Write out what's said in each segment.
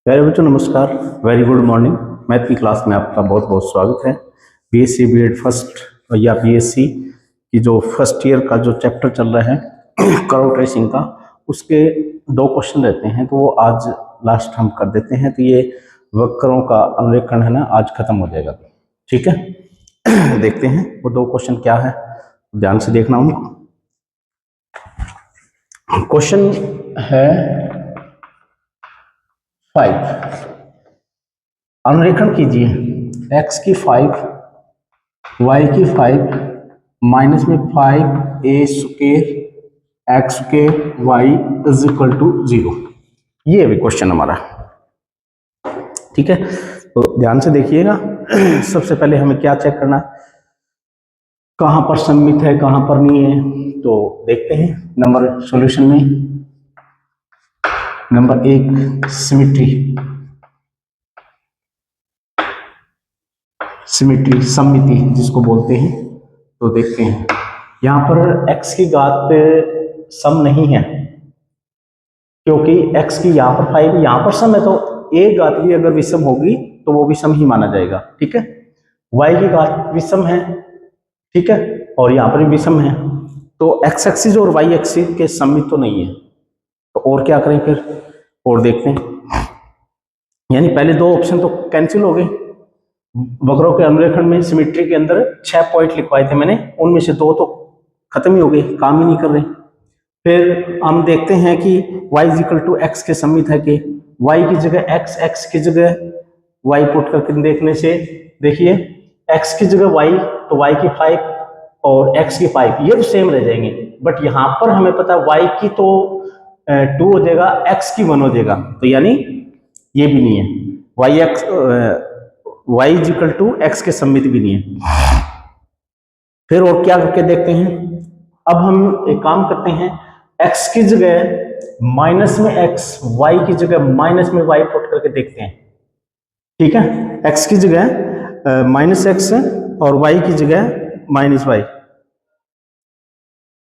प्यारे बच्चों नमस्कार। Very good morning. मैथ की क्लास में आपका बहुत बहुत स्वागत है। बीएससी बीएड फर्स्ट या बीएससी की जो फर्स्ट ईयर का जो चैप्टर चल रहा है कर्व ट्रेसिंग का, उसके दो क्वेश्चन रहते हैं, तो वो आज लास्ट हम कर देते हैं। तो ये वक्रों का अनुरेखण है ना, आज खत्म हो जाएगा। ठीक है देखते हैं वो दो क्वेश्चन क्या है, ध्यान से देखना उनको। क्वेश्चन है 5, अनुरेखण कीजिए x की 5, y की 5, माइनस में 5a square x square y is equal to 0। ये भी क्वेश्चन हमारा। ठीक है, तो ध्यान से देखिएगा। सबसे पहले हमें क्या चेक करना है, कहां पर सममित है कहां पर नहीं है। तो देखते हैं नंबर सॉल्यूशन में। नंबर 1 सिमेट्री, सिमेट्री सममिति जिसको बोलते हैं। तो देखते हैं यहां पर x की घात सम नहीं है, क्योंकि x की यहां पर 5 यहां पर सम है, तो एक घात भी अगर विषम होगी तो वो भी सम ही माना जाएगा। ठीक है, y की घात विषम है, ठीक है, और यहां पर भी विषम है, तो x एक्सिस और y एक्सिस के सममित तो नहीं है। तो और क्या करें फिर, और देखते हैं। यानी पहले दो ऑप्शन तो कैंसिल हो गए। वक्रों के अनुरेखण में सिमेट्री के अंदर 6 पॉइंट लिखवाए थे मैंने, उनमें से दो तो खत्म ही हो गए, काम ही नहीं कर रहे। फिर हम देखते हैं कि y इक्वल टू एक्स के सममित है कि y की जगह x, x की जगह y पुट करके देखने से देखिए x की जगह y, तो y की 5 और x की 5 ये तो सेम रह जाएंगे। बट यहां पर हमें पता है y की तो 2 हो जाएगा, x की 1 हो जाएगा, तो यानी ये भी नहीं है। y इक्वल टू एक्स के सममित भी नहीं है। फिर और क्या करके देखते हैं। अब हम एक काम करते हैं, x की जगह माइनस में x, y की जगह माइनस में y पुट करके देखते हैं। ठीक है, x की जगह माइनस एक्स और y की जगह माइनस y,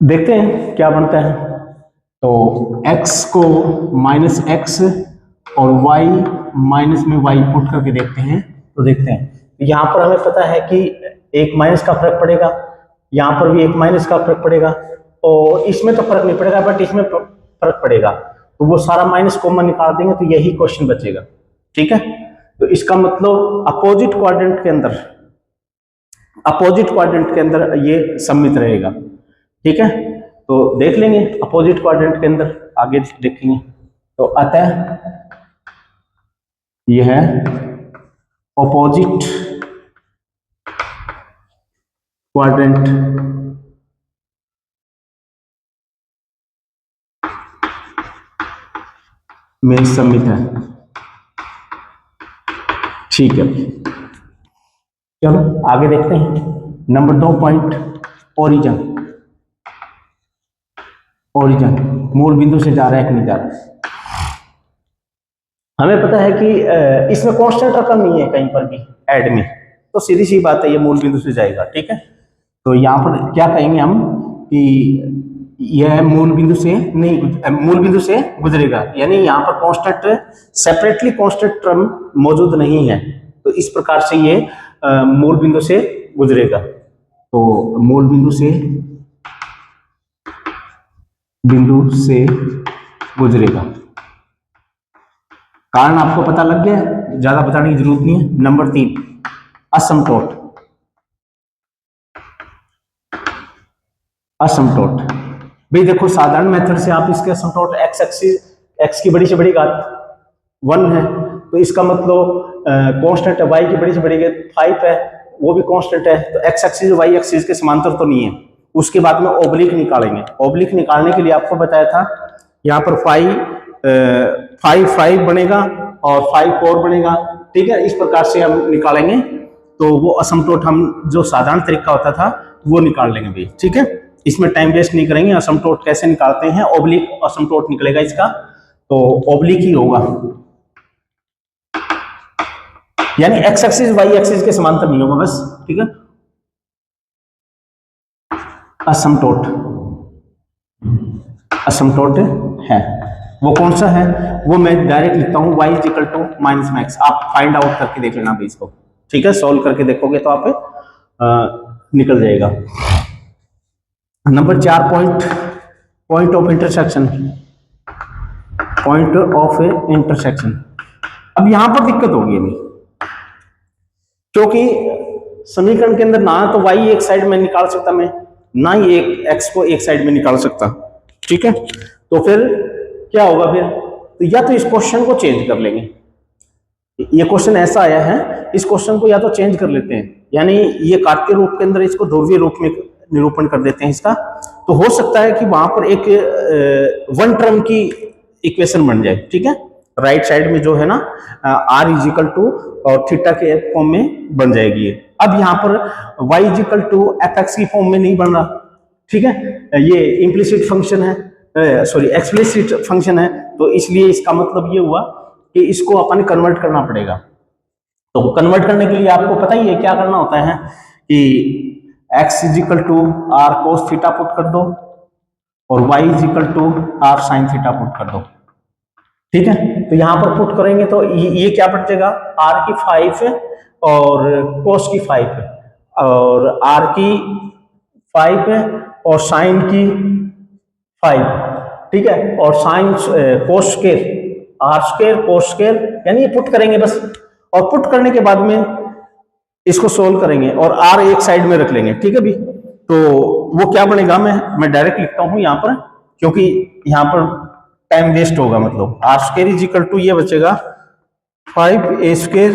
देखते हैं क्या बनता है। तो x को माइनस एक्स और y माइनस में y पुट करके देखते हैं। तो देखते हैं यहां पर हमें पता है कि एक माइनस का फर्क पड़ेगा, यहां पर भी एक माइनस का फर्क पड़ेगा, और इसमें तो फर्क नहीं पड़ेगा बट इसमें फर्क पड़ेगा। तो वो सारा माइनस कॉमन निकाल देंगे तो यही क्वेश्चन बचेगा। ठीक है, तो इसका मतलब अपोजिट क्वाड्रेंट के अंदर, अपोजिट क्वाड्रेंट के अंदर ये सम्मित रहेगा। ठीक है, तो देख लेंगे अपोजिट क्वाड्रेंट के अंदर, आगे देखेंगे। तो अतः यह है अपोजिट क्वाड्रेंट में सम्मित है। ठीक है, चलो आगे देखते हैं। नंबर 2 पॉइंट, ओरिजन, ओरिजन मूल बिंदु से जा रहा है कि नहीं जा रहा है। हमें पता है कि इसमें कांस्टेंट रकम नहीं है कहीं पर भी ऐड में, तो सीधी सी बात है ये मूल बिंदु से जाएगा। ठीक है, तो यहाँ पर क्या कहेंगे हम कि यह मूल बिंदु से नहीं, मूल बिंदु से गुजरेगा, यानी यहाँ पर कांस्टेंट सेपरेटली कांस्टेंट टर्म मौजूद नहीं है, तो इस प्रकार से ये मूल बिंदु से गुजरेगा। तो मूल बिंदु से गुजरेगा। कारण आपको पता लग गया, ज्यादा बताने की जरूरत नहीं है। नंबर 3 असमतोट, असमतोट भाई देखो साधारण मेथड से आप इसके असमतोट एक्स एक्सिस, एक्स की बड़ी से बड़ी घात 1 है, तो इसका मतलब कांस्टेंट है, वाई की बड़ी से बड़ी घात 5 है, वो भी कांस्टेंट है, तो एक्स एक्सिस वाई एक्सिस के समांतर तो नहीं है। उसके बाद में ओब्लिक निकालेंगे। ओब्लिक निकालने के लिए आपको बताया था यहाँ पर 5 बनेगा और 5 4 बनेगा। ठीक है, इस प्रकार से हम निकालेंगे, तो वो असमतोट हम जो साधारण तरीका होता था वो निकाल लेंगे भी। ठीक है, इसमें टाइम वेस्ट नहीं करेंगे। असमतोट कैसे निकालते हैं, ओब्लिक असमतोट निकलेगा इसका, तो ओब्लिक ही होगा, यानी एक्स एक्सिस वाई एक्सिस के समांतर नहीं होगा बस। ठीक है, असमतोट, असमतोट है। वो कौन सा है, वो मैं डायरेक्ट लिखता हूँ y is equal to minus max. आप फाइंड आउट करके देख लेना इसको, ठीक है, सॉल्व करके देखोगे तो आप निकल जाएगा। Number 4 point of intersection, point of intersection. अब यहां पर दिक्कत होगी अभी, क्योंकि समीकरण के अंदर ना तो y एक साइड में निकाल सकता मैं, ना ही एक x को एक साइड में निकाल सकता, ठीक है। तो फिर क्या होगा फिर, तो या तो इस क्वेश्चन को चेंज कर लेंगे, ये क्वेश्चन ऐसा आया है, इस क्वेश्चन को या तो चेंज कर लेते हैं, यानी ये कार्तीय रूप के अंदर इसको ध्रुवीय रूप में निरूपण कर देते हैं इसका, तो हो सकता है कि वहां पर एक वन टर्म की इक्वेशन बन जाए, ठीक है। राइट साइड में जो है ना r इज इक्वल टू और थीटा के फॉर्म में बन जाएगी ये। अब यहाँ पर y is equal to fx की फॉर्म में नहीं बन रहा, ठीक है, ये इम्प्लिसिट फंक्शन है, सॉरी एक्सप्लिसिट फंक्शन है, तो इसलिए इसका मतलब ये हुआ कि इसको अपन कन्वर्ट करना पड़ेगा। तो कन्वर्ट करने के लिए आपको पता ही है क्या करना होता है कि x is equal to r cos theta put कर दो और y is equal to r sin theta put कर दो, ठीक है। तो यहां पर पुट करेंगे तो ये क्या बच जाएगा, r की 5 और cos की 5 और r की 5 और sin की 5, ठीक है, और sin cos square r square cos square, यानी ये पुट करेंगे बस, और पुट करने के बाद में इसको सोल्व करेंगे और r एक साइड में रख लेंगे, ठीक है भी। तो वो क्या बनेगा, मैं डायरेक्ट लिखता हूं यहां पर, क्योंकि यहां पर टाइम वेस्ट होगा, मतलब r square is equal to ये बचेगा 5a square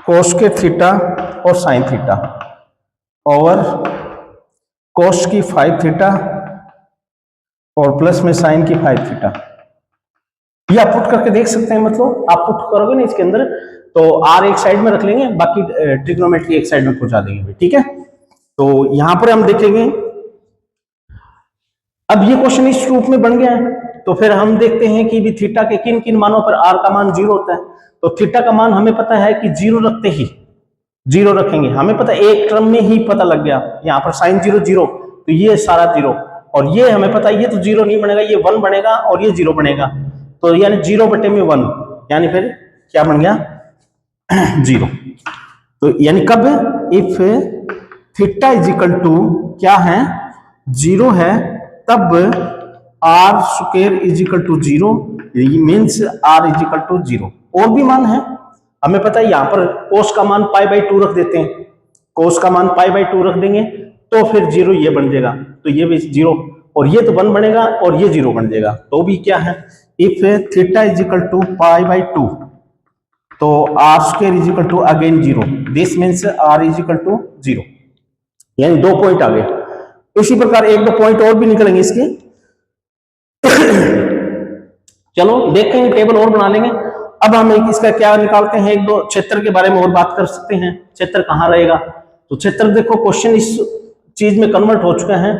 cos square theta और sin थीटा और cos की 5 थीटा और प्लस में sin की 5 थीटा। ये आप पुट करके देख सकते हैं, मतलब आप पुट करोगे ना इसके अंदर तो r एक साइड में रख लेंगे, बाकी ट्रिग्नोमेट्री एक साइड में पहुंचा देंगे, ठीक है। तो यहां पर हम देखेंगे, अब ये क्वेश्चन इस रूप में बन गया है, तो फिर हम देखते हैं कि भी थीटा के किन किन मानों पर r का मान 0 होता है। तो थीटा का मान हमें पता है कि 0 रखते ही 0 रखेंगे, हमें पता है एक टर्म में ही पता लग गया, यहाँ पर sin 0 0, तो ये सारा 0, और ये हमें पता है ये तो 0 नहीं बनेगा, ये 1 बनेगा और ये 0 बनेगा, तो यानी 0 बटे में 1, यानी फिर क्या बन गया 0। तो यानी कब, if theta is equal to क्या है 0 है, तब r square is equal to 0, means r is equal to 0। और भी मान है हमें पता है, यहां पर cos का मान π/2 रख देते हैं, cos का मान π/2 रख देंगे तो फिर 0 ये बन जाएगा, तो ये भी 0 और ये तो 1 बनेगा और ये 0 बन जाएगा, तो भी क्या है, if theta is equal to π/2 तो r square is equal to again 0, this means r is equal to 0, यानी 2 पॉइंट आ गए। इसी प्रकार 1-2 पॉइंट और भी निकलेंगे इसके चलो देखेंगे, टेबल और बना लेंगे। अब हम एक इसका क्या निकालते हैं, 1-2 क्षेत्र के बारे में और बात कर सकते हैं, क्षेत्र कहां रहेगा। तो क्षेत्र देखो, क्वेश्चन इस चीज में कन्वर्ट हो चुका है,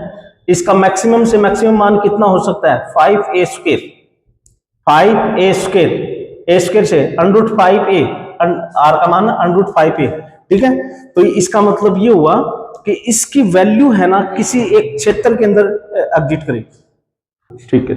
इसका मैक्सिमम से मैक्सिमम मान कितना हो सकता है 5a square, 5a square, a square से √5a, r का मान √5a, ठीक है। तो इसका मतलब ये हुआ कि इसकी वैल्यू है ना किसी एक क्षेत्र के अंदर एग्जिट करे, ठीक है,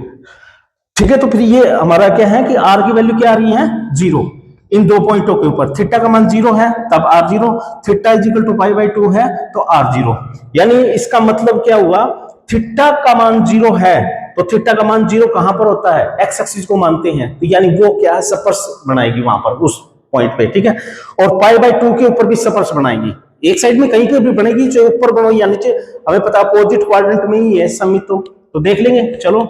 ठीक है। तो फिर ये हमारा क्या है कि r की वैल्यू क्या आ रही है 0, इन 2 पॉइंटों के ऊपर थीटा का मान 0 है तब r 0, theta is equal to π/2 है तो r 0, यानी इसका मतलब क्या हुआ, थीटा का मान 0 है तो थीटा का मान 0 कहां पर होता है, x एक्सिस को मानते हैं, तो यानी वो क्या है सपर्स बनाएगी वहां पर उस पॉइंट पे, ठीक है। और π/2 के ऊपर भी सपर्स बनाएगी, एक साइड में कहीं पे भी बनेगी, चाहे ऊपर बनो या नीचे, हमें पता अपोजिट क्वाड्रेंट में ही है सममित, तो देख लेंगे। चलो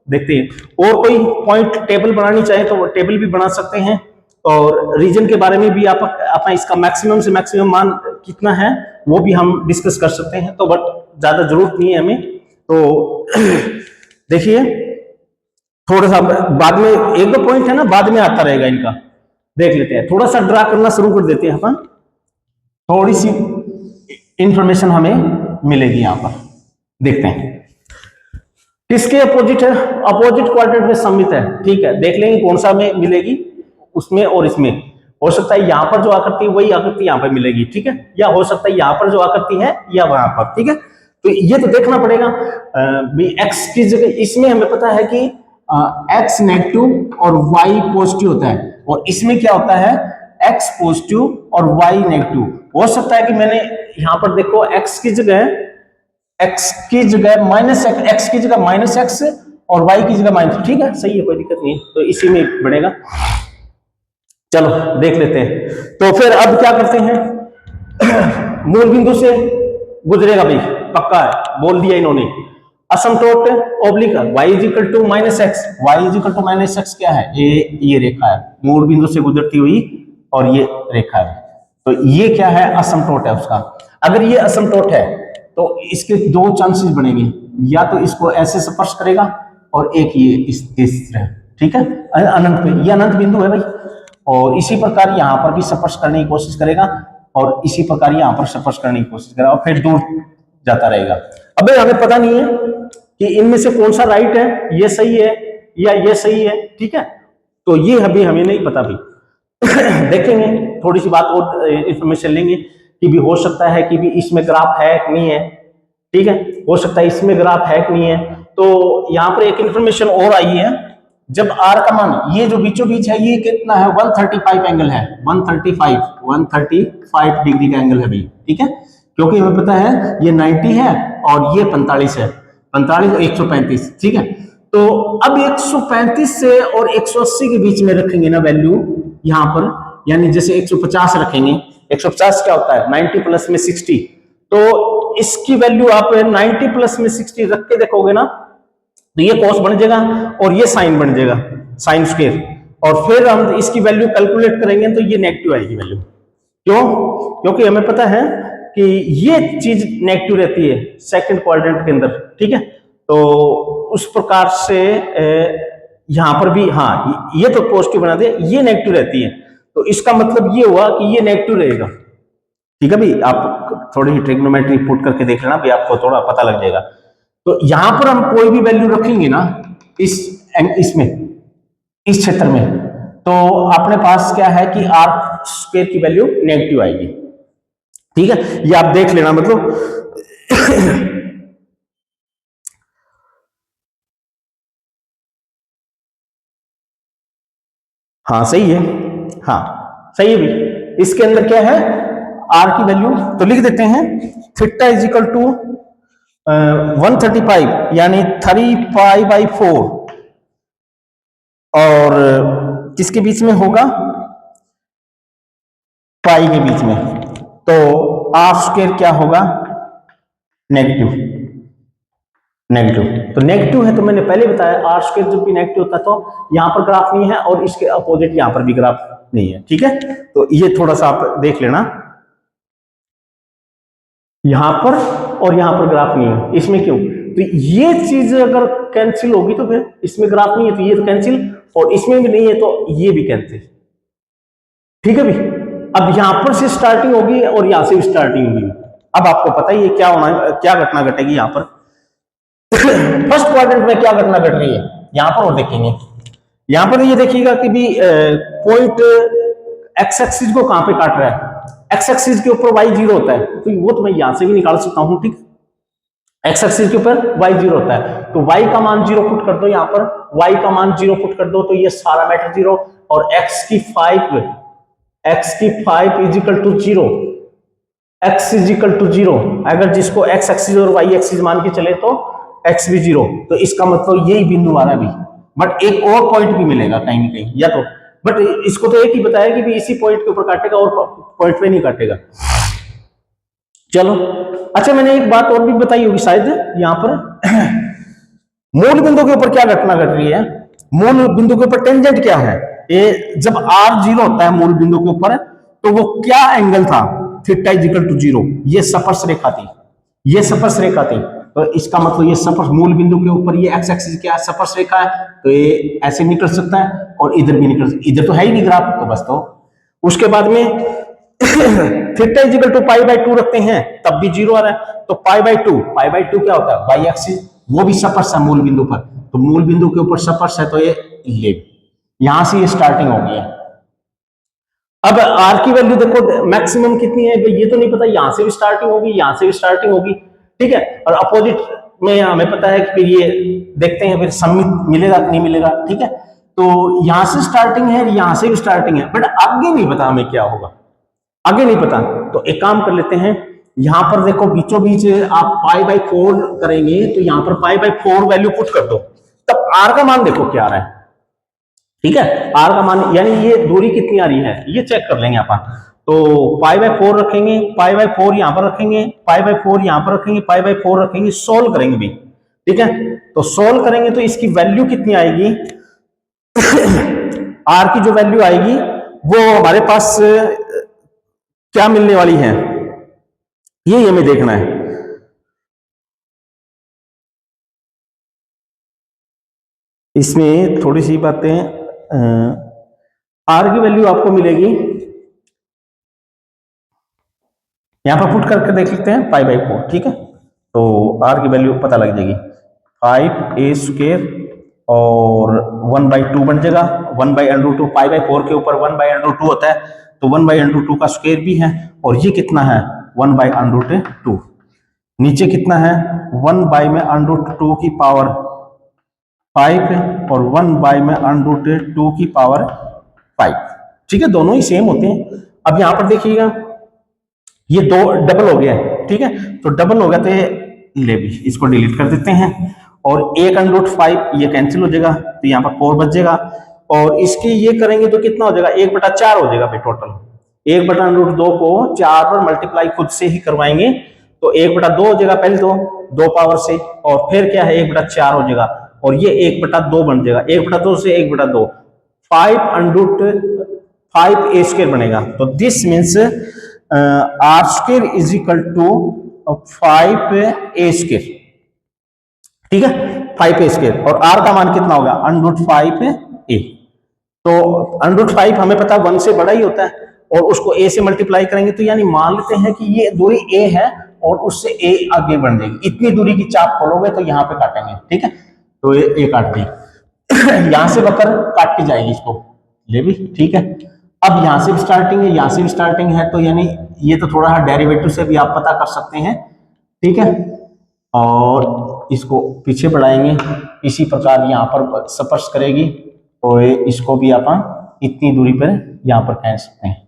देखते हैं, और कोई पॉइंट टेबल बनानी चाहे तो टेबल भी बना सकते हैं, और रीजन के बारे में भी आप इसका मैक्सिमम से मैक्सिमम मान कितना है वो भी हम डिस्कस कर सकते हैं, तो बट ज्यादा जरूरत नहीं है हमें। तो देखिए थोड़ा सा बाद में 1-2 पॉइंट है ना, बाद में आता रहेगा, इनका देख लेते हैं, थोड़ा सा ड्रा करना शुरू कर देते हैं अपन, थोड़ी सी इंफॉर्मेशन हमें मिलेगी यहां पर, देखते हैं किसके अपोजिट है, अपोजिट क्वाड्रेंट में सममित है, ठीक है, देख लेंगे कौन सा में मिलेगी, उसमें और इसमें, हो सकता है यहां पर जो आकृति है वही आकृति यहां पर मिलेगी, ठीक है, या हो सकता है यहां पर जो आकृति है या वहां पर, ठीक है। तो ये तो देखना पड़ेगा भी x की जगह, इसमें हमें पता है कि एक्स नेगेटिव और वाई पॉजिटिव होता है, और इसमें क्या होता है एक्स पॉजिटिव और वाई नेगेटिव। हो सकता है कि मैंने यहां पर देखो एक्स की जगह माइनस एक्स की जगह माइनस एक्स और वाई की जगह माइनस, ठीक है सही है, कोई दिक्कत नहीं है, तो इसी में बनेगा। चलो देख लेते हैं। तो फिर अब क्या करते हैं, मूल बिंदु से गुजरेगा भाई, पक्का है, बोल दिया इन्होंने। असमतोट oblique Y is equal to minus X, Y is equal to minus X क्या है, ये रेखा है मूल बिंदु से गुजरती हुई, और ये रेखा है, तो ये क्या है असमतोट है उसका। अगर ये असमतोट है तो इसके दो चांसेस बनेंगे, या तो इसको ऐसे स्पर्श करेगा और एक ये इस तरह, ठीक है अनंत पे, ये अनंत बिंदु है भाई, और इसी प्रकार यहां पर भी स्पर्श करने की कोशिश करेगा, और इसी प्रकार यहां पर स्पर्श करने की कोशिश करेगा, और फिर दूर जाता रहेगा। अब हमें पता नहीं है कि इनमें से कौन सा राइट है, ये सही है या ये सही है, ठीक है, तो ये अभी हमें नहीं पता भी देखेंगे, थोड़ी सी बात और इंफॉर्मेशन लेंगे कि भी हो सकता है कि भी इसमें ग्राफ है कि नहीं है, ठीक है, हो सकता है इसमें ग्राफ है कि नहीं है। तो यहाँ पर एक इंफॉर्मेशन और आई है, जब आर का मान ये जो बीचों बीच है ये कितना है 135 एंगल है, 135 डिग्री का एंगल है भाई, ठीक है, क्योंकि हमें पता है ये 90 है और ये 45 है, 45 और 135, ठीक है। तो अब 135 से और 180 के बीच में रखेंगे ना वैल्यू यहां पर, यानी जैसे 150 रखेंगे, 150 क्या होता है 90 प्लस में 60, तो इसकी वैल्यू आप 90 प्लस में 60 रख के देखोगे ना, तो ये कॉस बन जाएगा और ये साइन बन जाएगा, साइन स्क्वायर, और फिर हम इसकी वैल्यू कैलकुलेट करेंगे तो ये नेगेटिव आएगी वैल्यू। क्यों? क्योंकि हमें पता है कि ये चीज नेगेटिव रहती है सेकंड क्वाड्रेंट के अंदर, ठीक है, तो उस प्रकार से यहां पर भी हाँ ये तो पॉजिटिव बना दे, ये नेगेटिव रहती है, तो इसका मतलब ये हुआ कि ये नेगेटिव रहेगा, ठीक है भाई, आप थोड़ी ही ट्रिग्नोमेट्री पुट करके देख लेना भाई, आपको थोड़ा पता लग जाएगा। तो यहां पर हम कोई भी वैल्यू रखेंगे ना इसमें इस क्षेत्र में, तो अपने पास क्या है कि आर स्क्वायर की वैल्यू नेगेटिव आएगी, ठीक है, ये आप देख लेना मतलब हाँ सही है, हाँ सही है भाई, इसके अंदर क्या है आर की वैल्यू, तो लिख देते हैं थीटा इज इक्वल टू 135 यानी 3π/4, और किसके बीच में होगा पाई के बीच में, तो आर स्क्वायर क्या होगा नेगेटिव, तो नेगेटिव है, तो मैंने पहले बताया आर स्क्वायर जब भी नेगेटिव होता है तो यहां पर ग्राफ नहीं है, और इसके अपोजिट यहां पर भी ग्राफ नहीं है, ठीक है, तो ये थोड़ा सा आप देख लेना, यहां पर और यहां पर ग्राफ नहीं है, इसमें क्यों, तो ये चीज अगर कैंसिल होगी तो फिर इसमें ग्राफ नहीं है तो ये तो कैंसिल, और इसमें भी नहीं है तो ये भी कैंसिल, ठीक है भाई। अब यहां पर से स्टार्टिंग होगी और यहां से भी स्टार्टिंग होगी, अब आपको पता ही है क्या होना, क्या घटना घटेगी यहां पर फर्स्ट क्वाड्रेंट में क्या घटना घट रही है यहां पर, और देखेंगे यहां पर ये देखिएगा कि भी पॉइंट एक्स एक्सिस को कहां पे काट रहा है, एक्स एक्सिस के ऊपर वाई 0 होता है, तो वो तो मैं यहां से भी निकाल सकता हूं, ठीक, एक्स एक्सिस के ऊपर वाई 0 होता है, तो वाई का मान 0 पुट कर दो, यहां पर वाई का मान 0 पुट कर दो, तो ये सारा मैटर 0, और एक्स की 5 is equal to 0, x is equal to 0, अगर जिसको एक्स एक्सिस और वाई एक्सिस मान के चले तो एक्स भी 0, तो इसका मतलब यही बिंदु आ रहा है भी, बट एक और पॉइंट भी मिलेगा कहीं ना कहीं, या तो बट इसको तो एक ही बताया कि भी इसी पॉइंट के ऊपर काटेगा और पॉइंट पे नहीं काटेगा। चलो अच्छा, मैंने एक बात और भी बताई होगी शायद यहां पर मूल बिंदु के ऊपर क्या घटना घट रही है, मूल बिंदु के ऊपर टेंजेंट क्या है, ये जब r 0 होता है मूल बिंदु के ऊपर, तो वो क्या एंगल था थीटा इज इक्वल टू 0, ये स्पर्श रेखा थी, ये स्पर्श रेखा थी, तो इसका मतलब ये स्पर्श मूल बिंदु के ऊपर ये एक्स एक्सिस क्या स्पर्श रेखा है, तो ये ऐसे निकल सकता है और इधर भी निकल, इधर तो है ही नहीं ग्राफ, तो बस, तो उसके बाद में थीटा इज इक्वल टू π/2 रखते हैं तब भी 0 आ रहा है, तो π/2 क्या होता है वाई एक्सिस, वो भी स्पर्श है मूल बिंदु पर, तो मूल बिंदु के ऊपर स्पर्श है, तो ये यहां से ये स्टार्टिंग हो गई है। अब आर की वैल्यू देखो मैक्सिमम कितनी है, ये तो नहीं पता, यहां से भी स्टार्टिंग होगी, यहां से भी स्टार्टिंग होगी, ठीक है, और अपोजिट में हमें पता है कि ये देखते हैं फिर सम मिलेगा कि नहीं मिलेगा। ठीक है, तो यहां से स्टार्टिंग है, यहां से भी स्टार्टिंग है, बट आगे नहीं पता हमें क्या होगा, आगे नहीं पता। तो एक काम कर लेते हैं, यहां पर देखो बीचों बीच आप π/4 करेंगे, तो यहां पर π/4 वैल्यू पुट कर दो, तब आर का मान देखो क्या आ रहा है। ठीक है, आर का मान यानी ये दूरी कितनी आ रही है ये चेक कर लेंगे अपन। तो π/4 रखेंगे, π/4 यहां पर रखेंगे, π/4 यहां पर रखेंगे, π/4 रखेंगे, सोल्व करेंगे भी। ठीक है, तो सोल्व करेंगे तो इसकी वैल्यू कितनी आएगी आर की जो वैल्यू आएगी वो हमारे पास क्या मिलने वाली है, ये हमें देखना है। इसमें थोड़ी सी बातें, आर की वैल्यू आपको मिलेगी, यहां पर पुट करके देख लेते हैं π/4। ठीक है, तो आर की वैल्यू पता लग जाएगी, 5a² और 1/2 बन जाएगा, 1/√2, π/4 के ऊपर 1/√2 होता है, तो 1/√2 का स्क्वायर भी है, और ये कितना है 1/√2, नीचे कितना है 1/√2 की पावर 5 और 1/√2 की पावर 5। ठीक है, दोनों ही सेम होते हैं। अब यहां पर देखिएगा ये दो डबल हो गया है। ठीक है, तो डबल हो गया तो ये ले भी इसको डिलीट कर देते हैं, और 1/5 ये कैंसिल हो जाएगा, तो यहाँ पर 4 बच जाएगा, और इसके ये करेंगे तो कितना हो जाएगा 1/4 हो जाएगा भाई टोटल। 1/√2 को 4 पर मल्टीप्लाई खुद से ही करवाएंगे तो 1/2 हो जाएगा, पहले तो 2 पावर से, और फिर क्या है 1/4 हो जाएगा, और ये 1/2 बन जाएगा, 1/2 से 1/2 5a² बनेगा। तो this means r² is equal to 5a²। ठीक है, 5a², और r का मान कितना होगा √5a। तो √5 हमें पता 1 से बड़ा ही होता है, और उसको a से मल्टीप्लाई करेंगे, तो यानी मान लेते हैं कि ये दूरी a है और उससे a आगे बढ़ जाएगी, इतनी दूरी की चाप खोलोगे तो यहाँ पे काटेंगे। ठीक है, तो ये काट दी यहां से बकर काट के जाएगी इसको ले भी। ठीक है, अब यहां से भी स्टार्टिंग है, यहां से भी स्टार्टिंग है, तो यानी ये तो थोड़ा सा डेरिवेटिव से भी आप पता कर सकते हैं। ठीक है, और इसको पीछे बढ़ाएंगे, इसी प्रकार यहां पर स्पर्श करेगी, तो इसको भी आप इतनी दूरी पर यहां पर कह सकते हैं।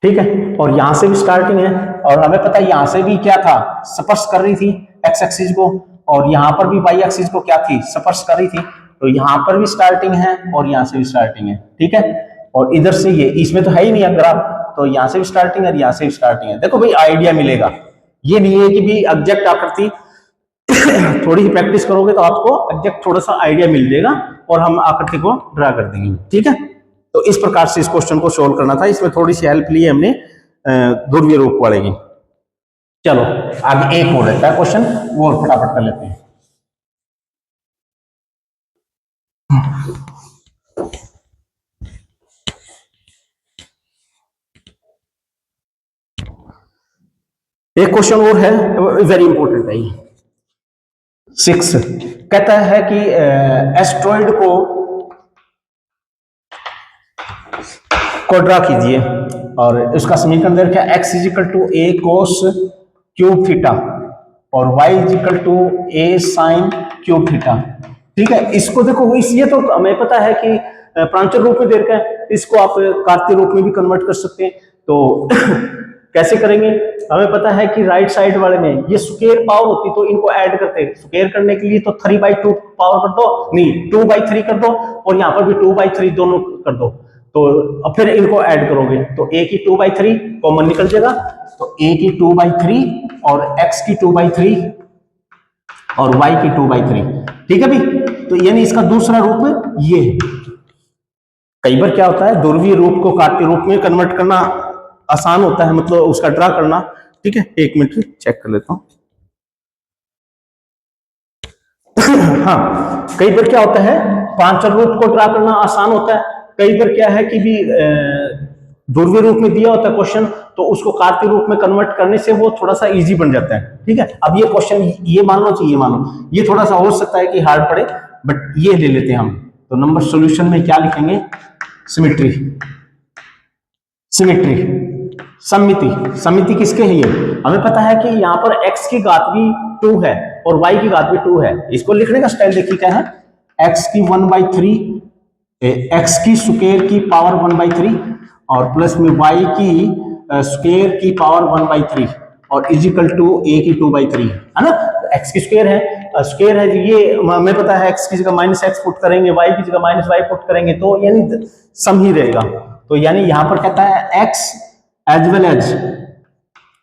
ठीक है, और यहां से भी स्टार्टिंग है, और हमें पता है यहां से भी क्या था स्पर्श कर रही थी एक्स एक्सिस को, और यहां पर भी वाई एक्सिस को क्या थी स्पर्श कर रही थी, तो यहां पर भी स्टार्टिंग है और यहां से भी स्टार्टिंग है। ठीक है, और इधर से ये इसमें तो है ही नहीं अगर तो यहां से भी स्टार्टिंग है, यहां से भी स्टार्टिंग है। देखो भाई आइडिया मिलेगा, ये नहीं है कि भी एग्जैक्ट आकृति थोड़ी ही प्रैक्टिस करोगे तो आपको एग्जैक्ट थोड़ा सा आइडिया मिल जाएगा, और हम आकृति को ड्रा कर देंगे। ठीक है, तो इस प्रकार से इस क्वेश्चन को सोल्व करना था, इसमें थोड़ी सी हेल्प ली हमने ध्रुवीय रूप वाले की। चलो आगे एक और रहता है क्वेश्चन, वो फटाफट कर लेते हैं। एक क्वेश्चन और है, वेरी इंपॉर्टेंट है ये। 6 कहता है कि एस्ट्रॉइड को ड्रा कीजिए, और उसका समीकरण दे रखा है x is equal to a cos cube theta और y is equal to a sin cube theta. ठीक है, इसको देखो ये तो हमें पता है कि प्रांचल रूप में दे रखा है, इसको आप कार्तीय रूप में भी कन्वर्ट कर सकते हैं। तो कैसे करेंगे, हमें पता है कि राइट साइड वाले में ये स्क्वायर पावर होती तो इनको ऐड करते हैं, स्क्वायर करने के लिए तो 3/2 पावर कर दो, नहीं 2/3 कर दो, और यहाँ पर भी 2/3 दोनों कर दो, तो अब फिर इनको ऐड करोगे तो a की 2/3 कॉमन निकल जाएगा, तो a की 2/3 और x की 2/3 और y की 2/3। ठीक है भी, तो यानी इसका दूसरा रूप ये है। कई बार क्या होता है ध्रुवीय रूप को कार्तीय रूप में कन्वर्ट करना आसान होता है, मतलब उसका ड्रा करना। ठीक है, एक मिनट चेक कर लेता हूं। हाँ, कई बार क्या होता है प्रांचल रूप को ड्रा करना आसान होता है, कई बार क्या है कि भी ध्रुवीय रूप में दिया होता है क्वेश्चन, तो उसको कार्तीय रूप में कन्वर्ट करने से वो थोड़ा सा इजी बन जाता है। ठीक है, अब ये क्वेश्चन ये मान लो चाहिए, मान लो ये थोड़ा सा हो सकता है कि हार्ड पड़े, बट ये ले लेते हैं हम। तो नंबर सॉल्यूशन में क्या लिखेंगे, सिमेट्री, सिमेट्री सममिति, सममिति किसके है ये, हमें पता है कि यहाँ पर x की घात भी 2 है, और y की घात भी 2 है। इसको लिखने का स्टाइल देखिए क्या है, x की 1/3, x की स्क्वायर की पावर 1/3 और प्लस में y की स्क्वायर की पावर 1/3 और इजिकल टू a की 2/3 है ना। x की स्क्वायर है ये हमें पता है, x की जगह -x पुट करेंगे, y की जगह -y पुट करेंगे तो यानी सम ही रहेगा। तो यानी यहां पर कहता है x as well as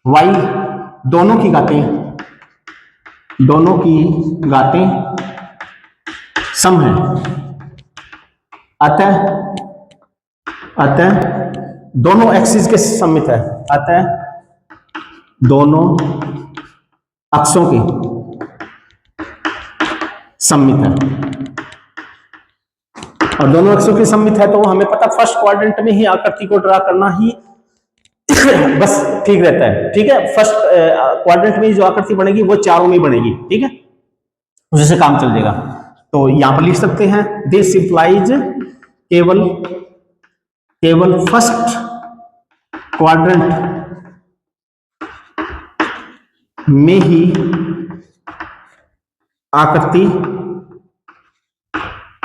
y दोनों की घातें सम है। अतः दोनों एक्सिस के सम्मित है, अतः दोनों अक्षों के सम्मित है। और दोनों अक्षों के सम्मित है तो हमें पता फर्स्ट क्वाड्रेंट में ही आकृति को ड्रा करना ही बस ठीक रहता है। ठीक है, फर्स्ट क्वाड्रेंट में जो आकृति बनेगी वो चारों में बनेगी। ठीक है, उसी से काम चल जाएगा। तो यहां पर लिख सकते हैं दिस इंप्लाइज केवल फर्स्ट क्वाड्रेंट में ही आकृति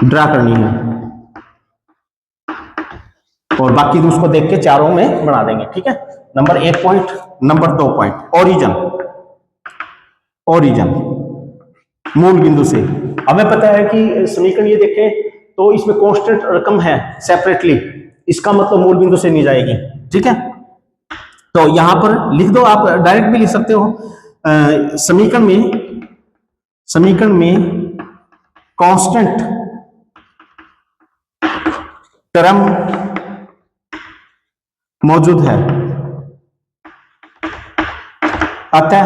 ड्रा करनी है और बाकी उसको देख के चारों में बना देंगे। ठीक है, number 1 point, number 2 point origin मूल बिंदु से। हमें पता है कि समीकरण ये देखें तो इसमें कांस्टेंट रकम है सेपरेटली, इसका मतलब मूल बिंदु से नहीं जाएगी। ठीक है, तो यहां पर लिख दो, आप डायरेक्ट भी लिख सकते हो। समीकरण में कांस्टेंट टर्म मौजूद है, अतः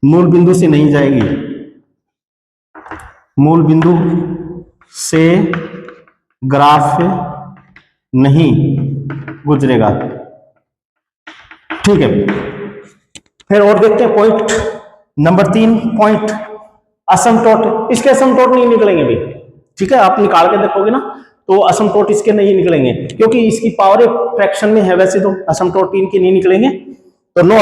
मूल बिंदु से नहीं जाएगी, मूल बिंदु से ग्राफ नहीं गुजरेगा। ठीक है, फिर और देखते हैं पॉइंट नंबर 3 पॉइंट असमतोट। इसके असमतोट नहीं निकलेंगे भी। ठीक है, आप निकाल के देखोगे ना तो असमतोट इसके नहीं निकलेंगे क्योंकि इसकी पावर एक फ्रैक्शन में है। वैसे तो असमतोट इनके नहीं निकलेंगे, तो नो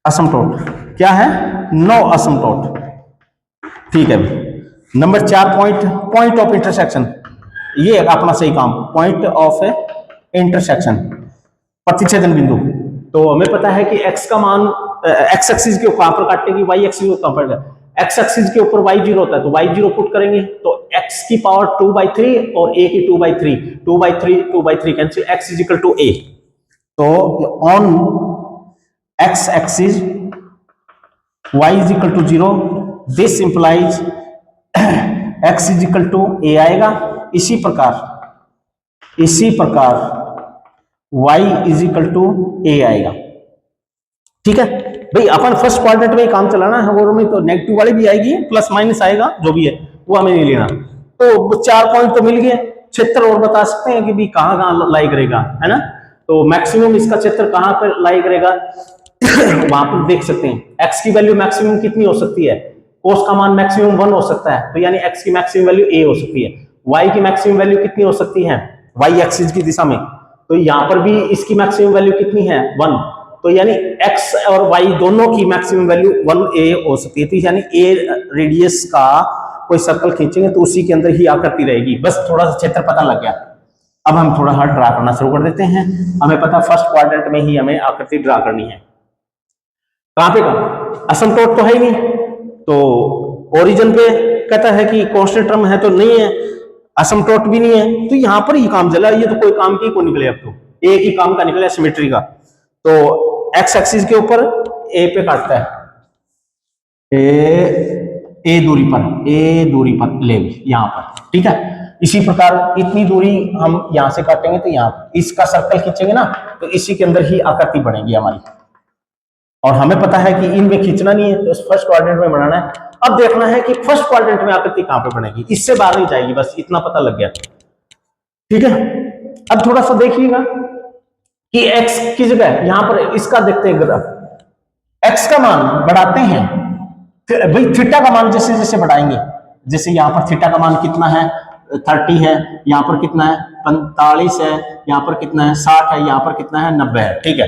असमतोट क्या है, नो असमतोट। ठीक है, नंबर 4 पॉइंट ऑफ इंटरसेक्शन। ये अपना सही काम, पॉइंट ऑफ इंटरसेक्शन, प्रतिच्छेदन बिंदु। तो हमें पता है कि x का मान x एक्सिस के ऊपर पर काटेगी, y एक्सिस के ऊपर, x एक्सिस के ऊपर y0 होता है तो y0 पुट करेंगे तो x की पावर 2/3 और a की 2/3 cancel, x is equal to a। तो on x axis y is equal to 0, this implies x is equal to a आएगा। इसी प्रकार y is equal to a आएगा। ठीक है भाई, अपन फर्स्ट क्वाड्रेंट में काम चलाना है, वो में तो नेगेटिव वाली भी आएगी, प्लस माइनस आएगा, जो भी है वो हमें नहीं लेना। तो 4 पॉइंट तो मिल गए, क्षेत्र और बता सकते हैं कि भी कहां लाई करेगा, है ना। तो मैक्सिमम इसका क्षेत्र कहां पर लाई करेगा वहां पर देख सकते हैं। x की वैल्यू मैक्सिमम कितनी हो सकती है, cos का मान मैक्सिमम 1 हो सकता है, तो यानी x की मैक्सिमम वैल्यू a हो सकती है। y की मैक्सिमम वैल्यू कितनी हो सकती है, y एक्सिस की दिशा में, तो यहां पर भी इसकी मैक्सिमम वैल्यू कितनी है 1, तो यानी x और y दोनों की मैक्सिमम वैल्यू 1a हो सकती है। तो यानी a रेडियस का कोई सर्कल खींचेंगे तो उसी के अंदर ही आकृति रहेगी। बस थोड़ा सा क्षेत्र पता लग गया, अब हम थोड़ा सा ड्रा करना शुरू कर देते हैं। हमें पता फर्स्ट क्वाड्रेंट में ही हमें आकृति ड्रा करनी है। कहां पे का असमतोट तो है ही नहीं, तो ओरिजिन पे कहता है कि कांस्टेंट टर्म है तो नहीं है, असमतोट भी नहीं है, तो यहां पर ही काम चला। ये तो कोई काम की को निकले, अब तो एक ही काम का निकले, सिमेट्री का। तो एक्स एक्सिस के ऊपर ए पे काटता है, ए दूरी पर ले यहां पर। ठीक है, इसी प्रकार इतनी दूरी हम यहां से काटेंगे तो यहां इसका सर्कल खींचेंगे ना, तो इसी के अंदर ही आकृति बनेगी हमारी। और हमें पता है कि इनमें खींचना नहीं है, तो फर्स्ट क्वाड्रेंट में बनाना है। अब देखना है कि फर्स्ट क्वाड्रेंट में आकृति कहां पे बनेगी, इससे बाहर नहीं जाएगी, बस इतना पता लग गया। ठीक है, अब थोड़ा सा देखिएगा कि x की जगह यहां पर इसका देखते हैं ग्राफ, x का मान बढ़ाते हैं, फिर भाई थीटा का मान जैसे जैसे बढ़ाएंगे, जैसे यहां पर थीटा का मान कितना है 30 है, यहां पर कितना है 45 है, यहां पर कितना है 60 है, यहां पर कितना है 90 है। ठीक है,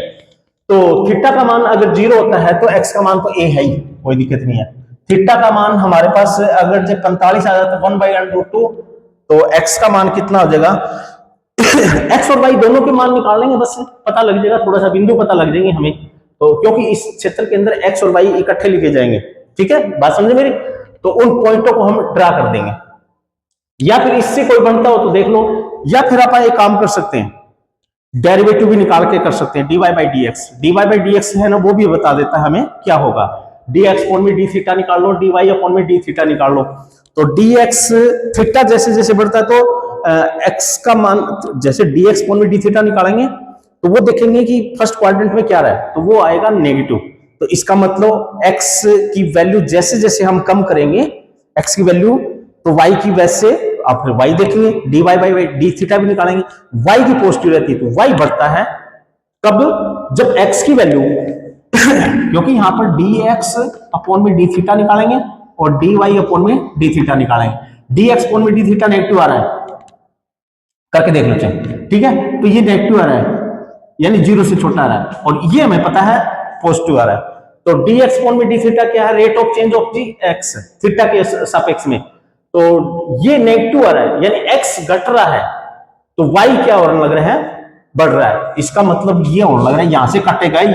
तो थीटा का मान अगर 0 होता है तो एक्स का मान तो ए है ही, कोई दिक्कत नहीं है। थीटा का मान हमारे पास अगर जब 45 आ जाता है 1/√2, तो एक्स का मान कितना हो जाएगा एक्स और वाई दोनों के मान निकाल लेंगे, बस पता लग जाएगा, थोड़ा सा बिंदु पता लग जाएंगे हमें, तो क्योंकि इस क्षेत्र के अंदर एक्स और वाई इकट्ठे लिखे जाएंगे। ठीक है, बात समझे मेरी? तो उन पॉइंटों को हम ड्रा कर देंगे, या फिर इससे कोई बनता हो तो देख लो, या फिर आप एक काम कर सकते हैं, डेरिवेटिव भी निकाल के कर सकते हैं, dy/dx है ना, वो भी बता देता है हमें क्या होगा। dx अपॉन में d थीटा निकाल लो, dy अपॉन में d थीटा निकाल लो। तो dx थीटा जैसे जैसे बढ़ता है तो x का मान, जैसे dx अपॉन में d थीटा निकालेंगे तो वो देखेंगे कि फर्स्ट क्वाड्रेंट में क्या रहा है, तो वो आएगा नेगेटिव। तो इसका मतलब x की वैल्यू जैसे जैसे हम कम करेंगे x की वैल्यू, तो y की वैसे आप फिर y देखेंगे, dy/d थीटा भी निकालेंगे, y की पॉजिटिव रहती है तो y बढ़ता है। कब? जब x की वैल्यू क्योंकि यहां पर dx अपॉन में d थीटा निकालेंगे और dy अपॉन में d थीटा निकालेंगे, dx अपॉन में d थीटा नेगेटिव आ रहा है, करके देख लो चलो। ठीक है, तो ये नेगेटिव आ रहा है यानी 0 से छोटा आ रहा है, और ये हमें पता है पॉजिटिव आ रहा है। तो dx अपॉन में d थीटा क्या है? रेट ऑफ चेंज ऑफ जी x थीटा के सापेक्ष में। तो ये नेगेटिव आ रहा है यानी x घट रहा है, तो y क्या होने लग रहा है? बढ़ रहा है। इसका मतलब ये होने लग रहा है, यहां से कटेगा ही,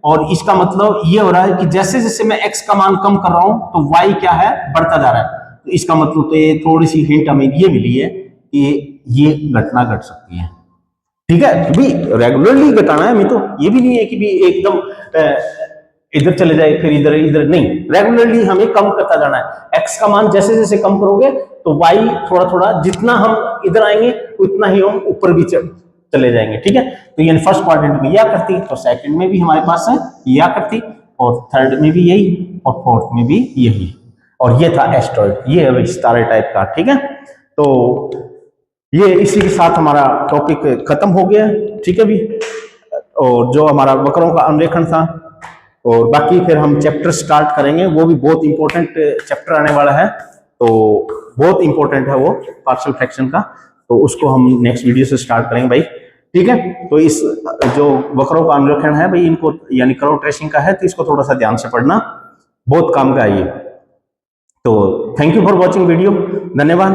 और इसका मतलब ये हो रहा है कि जैसे जैसे मैं x का मान कम कर रहा हूं तो y क्या है? बढ़ता जा रहा है। तो इसका मतलब तो ये थोड़ी सी हिंट हमें ये मिली है कि ये घटना घट सकती है। ठीक है, भी रेगुलरली घटाना है हमें, तो ये भी नहीं है कि भी एकदम इधर चले जाए फिर इधर इधर, नहीं, रेगुलरली हमें कम करता जाना है। एक्स का मान जैसे जैसे कम करोगे तो वाई थोड़ा थोड़ा, जितना हम इधर आएंगे उतना ही हम ऊपर भी चले जाएंगे। ठीक है, तो यानी फर्स्ट क्वाड्रेंट में यह करती, तो सेकंड में भी हमारे पास है यह करती, और थर्ड में भी यही, और फोर्थ में भी यही, और ये था एस्टेरॉयड, ये है सितारे टाइप का। ठीक है, तो ये इसी के साथ हमारा टॉपिक खत्म हो गया। ठीक है भी, और जो हमारा वक्रों का अनुरेखण था, और बाकी फिर हम चैप्टर स्टार्ट करेंगे, वो भी बहुत इंपॉर्टेंट चैप्टर आने वाला है, तो बहुत इंपॉर्टेंट है वो पार्शियल फ्रैक्शन का, तो उसको हम नेक्स्ट वीडियो से स्टार्ट करेंगे भाई। ठीक है, तो इस जो वक्रों का अनुरेखण है भाई, इनको यानी कर्व ट्रेसिंग का है, तो इसको थोड़ा सा ध्यान से पढ़ना, बहुत काम का है ये। तो thank you for watching video, धन्यवाद।